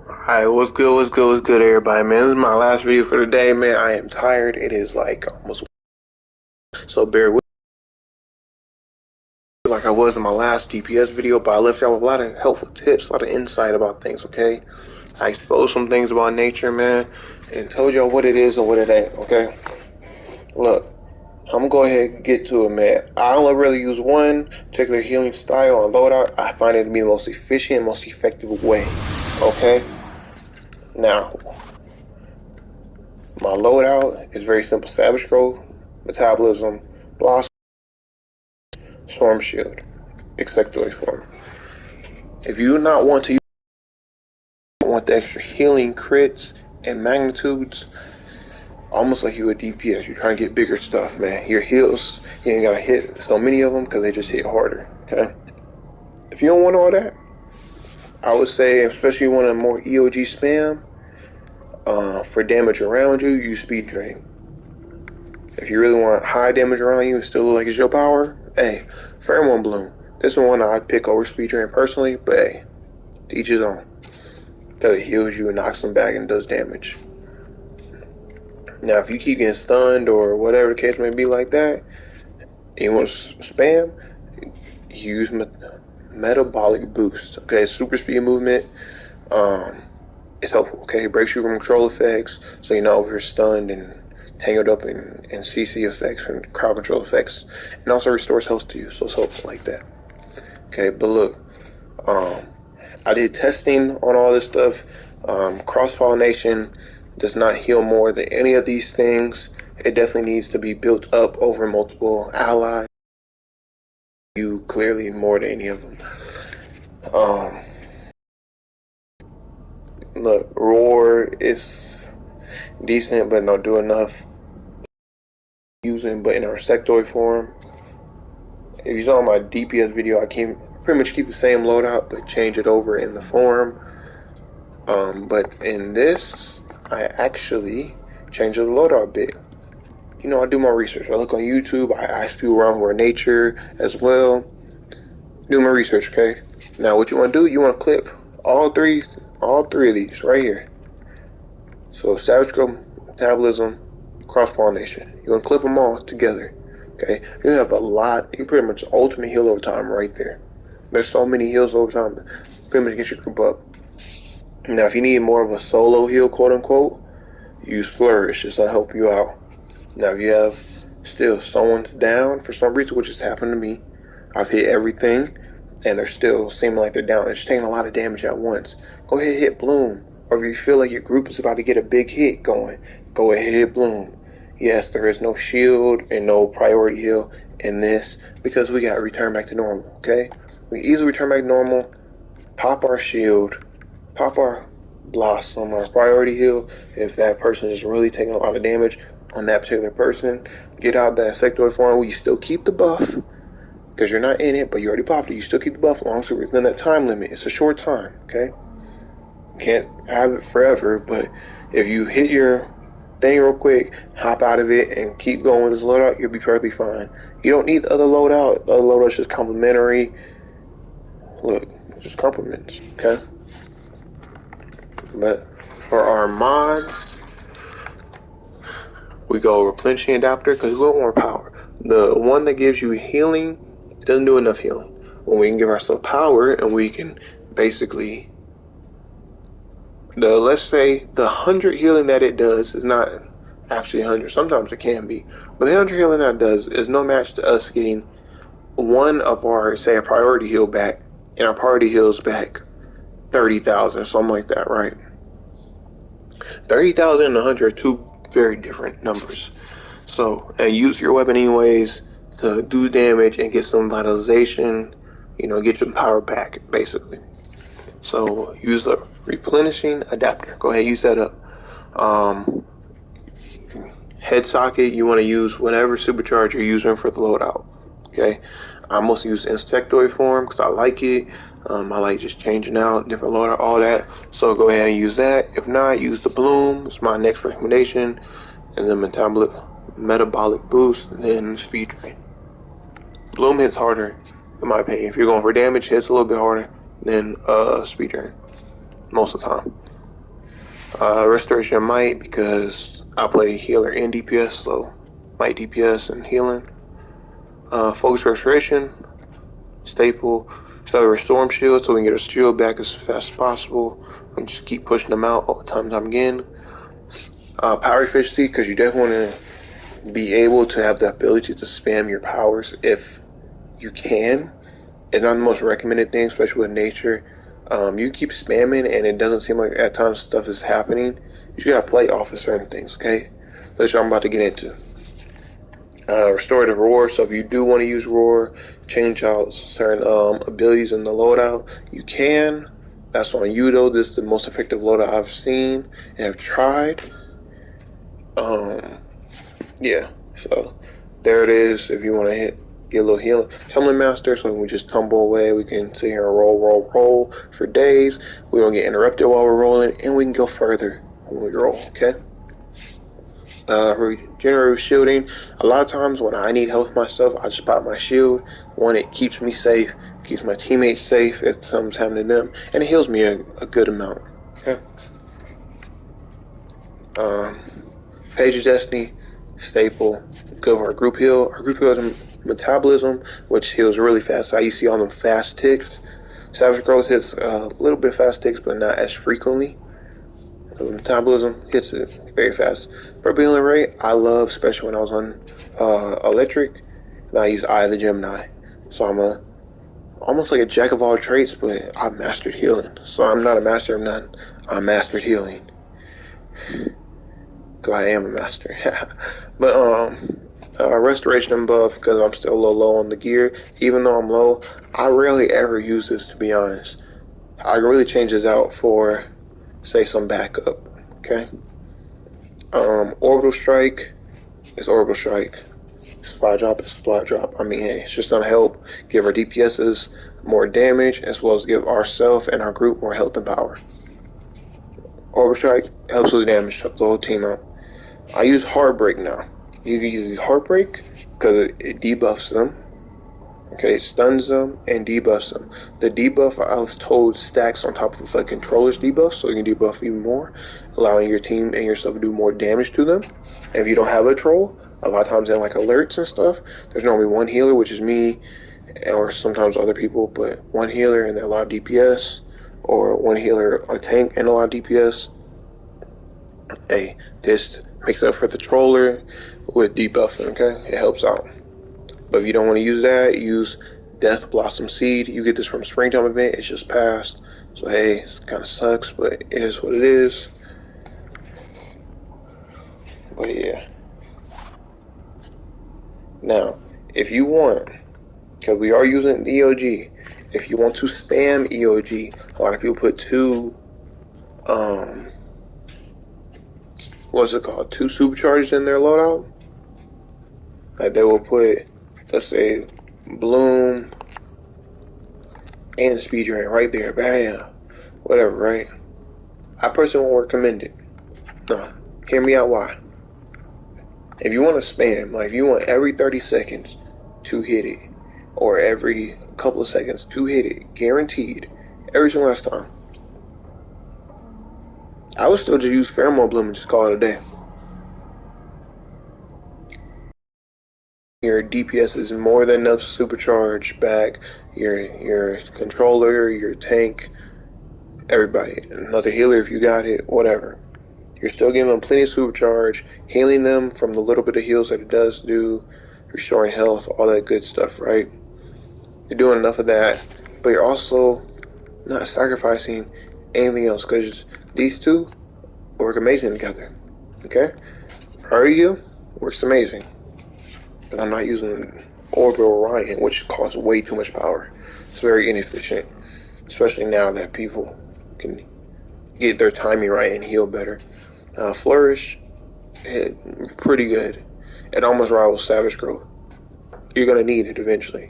Alright, what's good, everybody, man? This is my last video for the day, man. I am tired. It is like almost, so bear with me like I was in my last DPS video, but I left out with a lot of helpful tips, a lot of insight about things, okay? I exposed some things about nature, man, and told y'all what it is and what it ain't, okay? Look, I'm gonna go ahead and get to it, man. I only really use one particular healing style on Loadout. I find it to be the most efficient, most effective way, okay? Now, my loadout is very simple: Savage Growth, Metabolism, Blossom, Storm Shield, Insectoid Form. If you do not want to want the extra healing crits and magnitudes, almost like you a DPS, you're trying to get bigger stuff, man. Your heals, you ain't gotta hit so many of them because they just hit harder, okay? If you don't want all that, I would say, especially you want a more EOG spam, for damage around you, use Speed Drain. If you really want high damage around you and still look like it's your power, hey, Pheromone Bloom. This one I'd pick over Speed Drain personally, but hey, to each his own. Because it heals you and knocks them back and does damage. Now, if you keep getting stunned or whatever the case may be like that, and you want to spam, use Metabolic Boost. Okay, super speed movement. It's helpful. Okay, it breaks you from control effects, so you're not over stunned and tangled up in CC effects and crowd control effects, and also restores health to you, so it's helpful like that. Okay, but look, I did testing on all this stuff. Cross-pollination does not heal more than any of these things. It definitely needs to be built up over multiple allies. You clearly more than any of them. Look, Roar is decent, but not do enough. Using, but in a insectoid form. If you saw my DPS video, I pretty much keep the same loadout, but change it over in the form. But in this, I actually changed the loadout a bit. You know, I do my research. I look on YouTube. I ask people around who are nature as well. Do my research, okay? Now, what you want to do? You want to clip all three of these right here. So, Savage Growth, Metabolism, Cross-pollination. You want to clip them all together. Okay, you have a lot. You pretty much ultimate heal over time right there. There's so many heals over time that pretty much get your group up. Now, if you need more of a solo heal, quote unquote, use Flourish. This will help you out. Now, if you have still someone's down for some reason, which has happened to me, I've hit everything and they're still seeming like they're down. They're just taking a lot of damage at once. Go ahead and hit Bloom. Or if you feel like your group is about to get a big hit going, go ahead and hit Bloom. Yes, there is no shield and no priority heal in this because we got to return back to normal, okay? We easily return back to normal, pop our shield, pop our Blossom, our priority heal. If that person is really taking a lot of damage on that particular person, get out that insectoid form where you still keep the buff because you're not in it, but you already popped it. You still keep the buff as long as it's within that time limit. It's a short time, okay? Can't have it forever, but if you hit your thing real quick, hop out of it, and keep going with this loadout, you'll be perfectly fine. You don't need the other loadout. The other loadout's just complimentary. Look, just compliments, okay? But for our mods, we go replenishing adapter because we want more power. The one that gives you healing doesn't do enough healing. When we can give ourselves power and we can basically, let's say the 100 healing that it does is not actually 100. Sometimes it can be, but the 100 healing that it does is no match to us getting one of our, say, a priority heal back, and our priority heals back 30,000 or something like that, right? 30,000 and 100 are two very different numbers. So, and use your weapon anyways to do damage and get some vitalization, you know, get your power back, basically. So, use the replenishing adapter. Go ahead, use that up. Head socket, you want to use whatever supercharge you're using for the loadout. Okay, I mostly use insectoid form because I like it. I like just changing out different loadout, all that. So go ahead and use that. If not, use the Bloom. It's my next recommendation. And then metabolic boost, and then speed drain. Bloom hits harder, in my opinion. If you're going for damage, hits a little bit harder than speed drain most of the time. Restoration might, because I play healer and DPS, so might DPS and healing. Focus restoration, staple. So restore shield, so we can get our shield back as fast as possible. We can just keep pushing them out all the time again. Power efficiency, because you definitely want to be able to have the ability to spam your powers if you can. It's not the most recommended thing, especially with nature. You keep spamming and it doesn't seem like at times stuff is happening. You just gotta play off of certain things, okay? That's what I'm about to get into. Restorative roar. So if you do want to use roar, change out certain abilities in the loadout, you can. That's on you though. This is the most effective loadout I've seen and have tried. Yeah. So there it is. If you want to get a little healing, tumbling master. So we just tumble away. We can sit here and roll for days. We don't get interrupted while we're rolling, and we can go further when we roll. Okay. Regenerative shielding. A lot of times when I need health myself, I just pop my shield. One, it keeps me safe, keeps my teammates safe if something's happening to them, and it heals me a good amount. Okay. Page of Destiny, staple. Good for our group heal. Our group heal is metabolism, which heals really fast. So you see all them fast ticks. Savage growth hits a little bit fast ticks, but not as frequently. Metabolism hits it very fast. Purple healing rate, I love, especially when I was on electric. And I use Eye of the Gemini. So I'm almost like a jack of all trades, but I've mastered healing. So I'm not a master of none. I mastered healing. Because I am a master. But restoration and buff, because I'm still a little low on the gear. Even though I'm low, I rarely ever use this, to be honest. I really change this out for, say, some backup. Okay. Orbital strike is orbital strike. Supply drop is supply drop. I mean, hey, it's just gonna help give our DPSs more damage, as well as give ourselves and our group more health and power. Orbital strike helps with damage, help the whole team out. I use Heartbreak now. You can use Heartbreak because it debuffs them. Okay, it stuns them and debuffs them. The debuff, I was told, stacks on top of the controller's debuff, so you can debuff even more, allowing your team and yourself to do more damage to them. And if you don't have a troll, a lot of times in like alerts and stuff, there's normally one healer, which is me, or sometimes other people, but one healer and they're a lot of DPS, or one healer, a tank, and a lot of DPS. Hey, this makes up for the troller with debuffing, okay? It helps out. But if you don't want to use that, use Death Blossom Seed. You get this from Springtime event. It's just passed. So, hey, it kind of sucks, but it is what it is. But, yeah. Now, if you want, because we are using EOG, if you want to spam EOG, a lot of people put two, what's it called? Two superchargers in their loadout. Like they will put, let's say, Bloom and Speed Drain right there. Bam. Whatever, right? I personally won't recommend it. No. Hear me out why. If you want to spam, like if you want every 30 seconds to hit it, or every couple of seconds to hit it, guaranteed, every single last time, I would still just use Pheromone Bloom and just call it a day. Your DPS is more than enough to supercharge back your controller, your tank, everybody. Another healer if you got it, whatever. You're still giving them plenty of supercharge, healing them from the little bit of heals that it does do, restoring health, all that good stuff, right? You're doing enough of that, but you're also not sacrificing anything else, because these two work amazing together, okay? Priority heal works amazing, but I'm not using Orbital Orion, which costs way too much power. It's very inefficient, especially now that people can get their timing right and heal better. Flourish, pretty good. It almost rivals Savage Growth. You're going to need it eventually.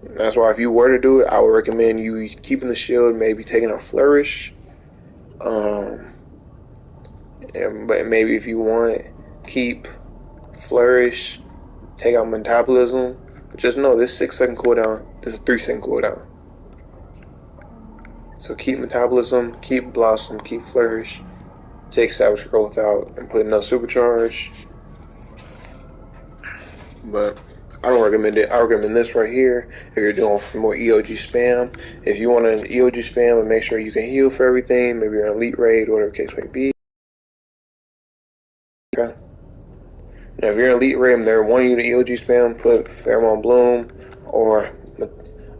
That's why if you were to do it, I would recommend you keeping the shield, maybe taking out Flourish. But maybe if you want, keep Flourish, take out Metabolism. But just know this 6-second cooldown, this is 3-second cooldown. So keep metabolism, keep blossom, keep flourish. Take savage growth out and put another supercharge. But I don't recommend it. I recommend this right here if you're doing more EOG spam. If you want an EOG spam and make sure you can heal for everything, maybe you're an elite raid, whatever the case may be. Okay. Now, if you're an elite raid and they're wanting you to EOG spam, put Pheromone Bloom or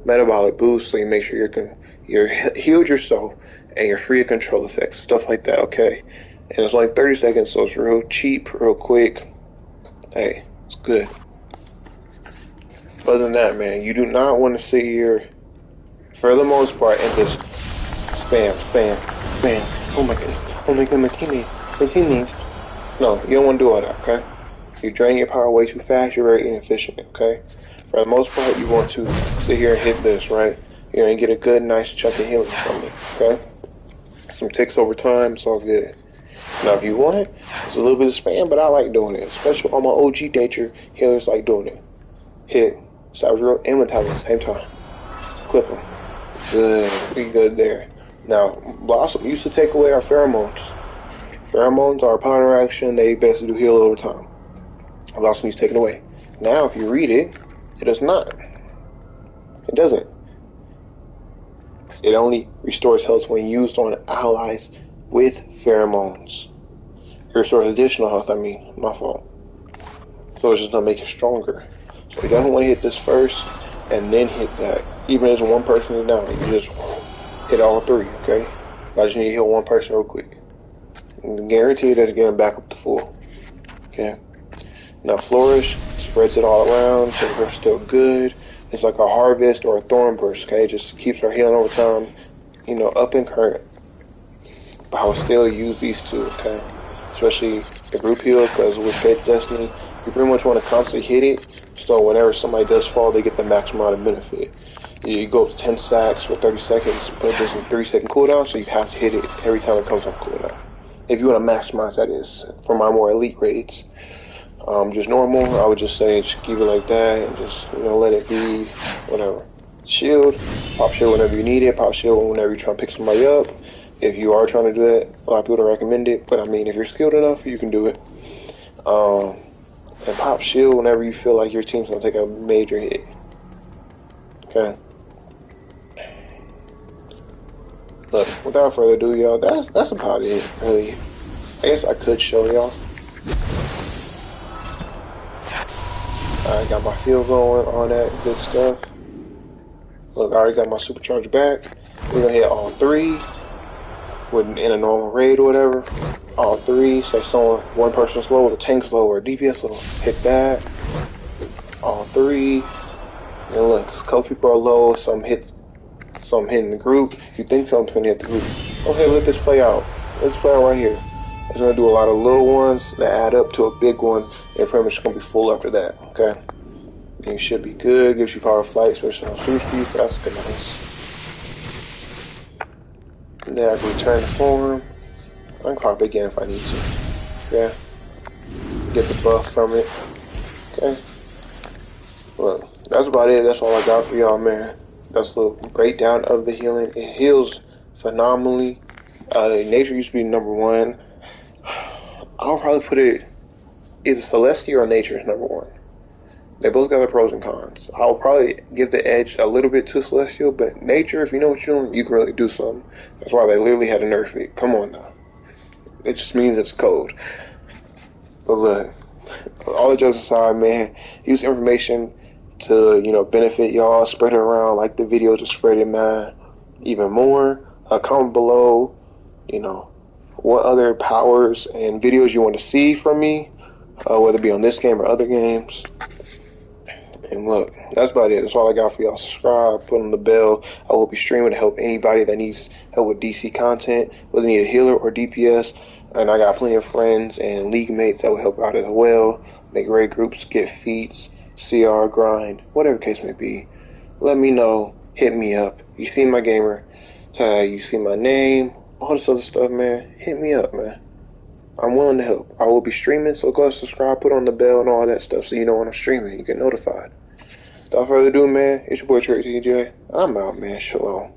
Metabolic Boost so you make sure you're healed yourself and you're free of control effects, stuff like that, okay? And it's like 30 seconds, so it's real cheap, real quick. Hey, it's good. Other than that, man, you do not want to sit here, for the most part, and just spam. Oh my god, my teammate. No, you don't want to do all that, okay? You drain your power way too fast, you're very inefficient, okay? For the most part, you want to sit here and hit this, right? You're going to get a good, nice chunk of healing from it, okay? Some ticks over time, it's all good. Now, if you want, it's a little bit of spam, but I like doing it. Especially all my OG nature healers like doing it. Hit Savage Roll and Metabolism at the same time. Clip them. Good. Pretty good there. Now, Blossom used to take away our pheromones. Pheromones are a power interaction. They basically do heal over time. Blossom used to take it away. Now, if you read it, it does not. It doesn't. It only restores health when used on allies with pheromones. It restores additional health, my fault. So it's just going to make it stronger. So you definitely want to hit this first and then hit that. Even if one person is down, you just hit all three, okay? I just need to heal one person real quick. And guarantee that it's getting back up to full. Okay? Now Flourish spreads it all around, so we're still good. It's like a harvest or a thorn burst, okay? It just keeps our healing over time, up in current. But I will still use these two, okay? Especially the group heal, because with Faith Destiny, you pretty much want to constantly hit it, so whenever somebody does fall, they get the maximum amount of benefit. You go to 10 sacks for 30 seconds, put this in 3-second cooldown, so you have to hit it every time it comes off cooldown. If you want to maximize, that is, for my more elite raids. Just normal, I would just say just keep it like that and just, let it be, whatever. Shield, pop shield whenever you need it, pop shield whenever you're trying to pick somebody up. If you are trying to do that, a lot of people don't recommend it, but if you're skilled enough, you can do it. And pop shield whenever you feel like your team's going to take a major hit. Okay. Look, without further ado, y'all, that's about it, really. I guess I could show y'all. I got my field going, all that good stuff. Look, I already got my supercharge back. We're going to hit all three in a normal raid or whatever. All three, so one person's low, the tank's low, or DPS low. Hit that. All three. And look, a couple people are low, some hitting the group. You think something's going to hit the group. Okay, let this play out. Let's play out right here. It's going to do a lot of little ones that add up to a big one, and pretty much going to be full after that, okay? And you should be good. Gives you power of flight, especially on super speed. That's good, nice. And then I can return the form. I can pop it again if I need to. Yeah. Get the buff from it. Okay. Look, that's about it. That's all I got for y'all, man. That's a little breakdown of the healing. It heals phenomenally. Nature used to be number one. I'll probably put it either Celestia or Nature is number one. They both got their pros and cons. I'll probably give the edge a little bit to Celestial, but Nature, if you know what you're doing, you can really do something. That's why they literally had to nerf it. Come on now. It just means it's cold. But look, all the jokes aside, man, use information to, benefit y'all. Spread it around. Like the video to spread it, man. Even more. Comment below, what other powers and videos you want to see from me, whether it be on this game or other games. And look, that's about it. That's all I got for y'all. Subscribe, put on the bell. I will be streaming to help anybody that needs help with DC content, whether they need a healer or DPS. And I got plenty of friends and league mates that will help out as well. Make raid groups, get feats, CR, grind, whatever the case may be. Let me know. Hit me up. You see my gamer tag, you see my name, all this other stuff, man. Hit me up, man. I'm willing to help. I will be streaming, so go ahead, subscribe, put on the bell and all that stuff so you know when I'm streaming. You get notified. Without further ado, man, it's your boy Trey TJ. I'm out, man. Shalom.